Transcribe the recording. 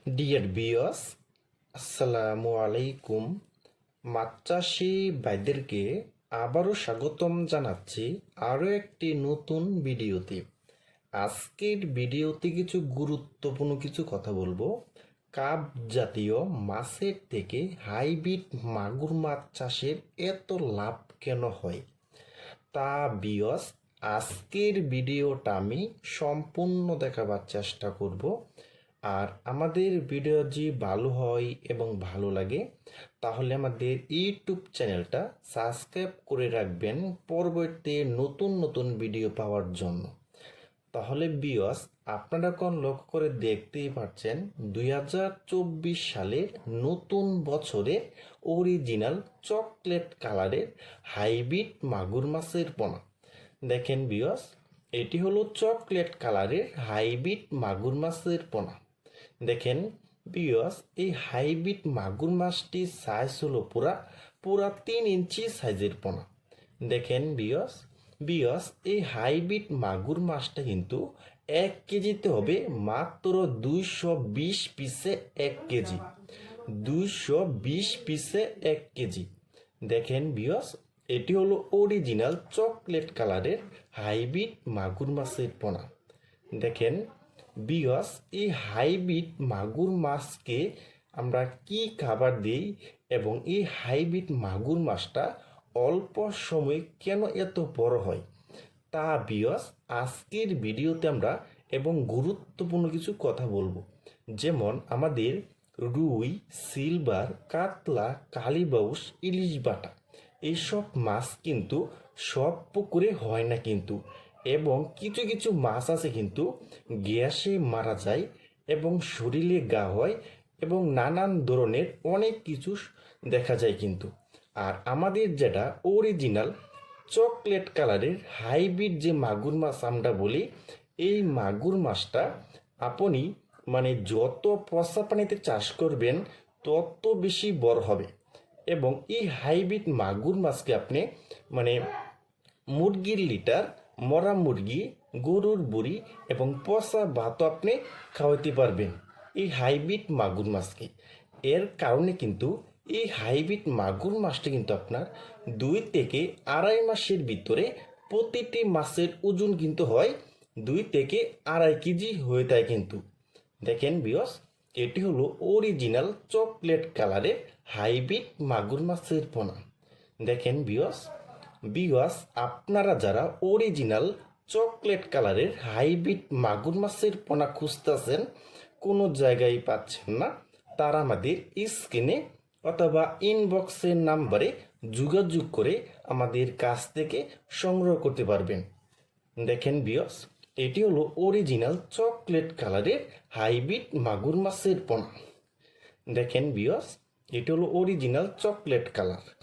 Deer বিয়স, আসসালামু আলাইকুম। মাছ চাষি ভাইদেরকে আবারও স্বাগতম জানাচ্ছি আরও একটি নতুন ভিডিওতে। আজকের ভিডিওতে কিছু গুরুত্বপূর্ণ কিছু কথা বলবো। কাপ জাতীয় মাছের থেকে হাইব্রিড মাগুর মাছ চাষের এত লাভ কেন হয়, তা বিয়স আজকের ভিডিওটা আমি সম্পূর্ণ দেখাবার চেষ্টা করব। আর আমাদের ভিডিও যদি ভালো হয় এবং ভালো লাগে তাহলে আমাদের ইউটিউব চ্যানেলটা সাবস্ক্রাইব করে রাখবেন পরবর্তী নতুন নতুন ভিডিও পাওয়ার জন্য। তাহলে বিয়স আপনারা কোন লক্ষ্য করে দেখতেই পাচ্ছেন 2024 সালের নতুন বছরে অরিজিনাল চকলেট কালারের হাইব্রিড মাগুর মাছের পোনা। দেখেন বিয়স, এটি হলো চকলেট কালারের হাইব্রিড মাগুর মাছের পোনা। দেখেন বিয়স, এই হাইব্রিড মাগুর মাছটির সাইজ হলো পুরা 3 ইঞ্চি সাইজের পোনা। দেখেন বিয়স এই হাইব্রিড মাগুর মাছটা কিন্তু 1 কেজিতে হবে মাত্র 220 পিসে 1 কেজি। 220 পিসে 1 কেজি। দেখেন বিয়স, এটি হলো অরিজিনাল চকলেট কালারের হাইব্রিড মাগুর মাছের পোনা। দেখেন বিয়স, এই হাইব্রিড মাগুর মাছকে আমরা কি খাবার দিই এবং এই হাইব্রিড মাগুর মাছটা অল্প সময়ে কেন এত বড় হয়, তা বিয়স আজকের ভিডিওতে আমরা এবং গুরুত্বপূর্ণ কিছু কথা বলবো। যেমন আমাদের রুই, সিলভার, কাতলা, কালীবাউস, ইলিশ বাটা এইসব মাছ কিন্তু সব পুকুরে হয় না কিন্তু, এবং কিছু কিছু মাছ আছে কিন্তু গ্যাসে মারা যায় এবং শরীরে ঘা হয় এবং নানান ধরনের অনেক কিছু দেখা যায় কিন্তু। আর আমাদের যেটা অরিজিনাল চকলেট কালারের হাইব্রিড যে মাগুর মাছ আমরা বলি, এই মাগুর মাছটা আপনি যত পচা পানিতে চাষ করবেন তত বেশি বড় হবে। এবং এই হাইব্রিড মাগুর মাছকে আপনি মুরগির লিটার, মরা মুরগি, গরুর বুড়ি এবং পচা ভাতও আপনি খাওয়াতে পারবেন এই হাইব্রিড মাগুর মাছকে। এর কারণে কিন্তু এই হাইব্রিড মাগুর মাছটি কিন্তু আপনার 2 থেকে 2.5 মাসের ভিতরে প্রতিটি মাছের ওজন কিন্তু হয় 2 থেকে 2.5 কেজি হয়ে যায় কিন্তু। দেখেন বিয়স, এটি হলো অরিজিনাল চকলেট কালারের হাইব্রিড মাগুর মাছের পোনা। দেখেন বিয়স আপনারা যারা অরিজিনাল চকলেট কালারের হাইব্রিড মাগুর মাছের পোনা খুঁজতেছেন, কোনো জায়গায় পাচ্ছেন না, তারা আমাদের স্ক্রিনে অথবা ইনবক্সের নাম্বারে যোগাযোগ করে আমাদের কাছ থেকে সংগ্রহ করতে পারবেন। দেখেন বিয়স, এটি হলো অরিজিনাল চকলেট কালারের হাইব্রিড মাগুর মাছের পোনা। দেখেন বিয়স, এটি হলো অরিজিনাল চকলেট কালার।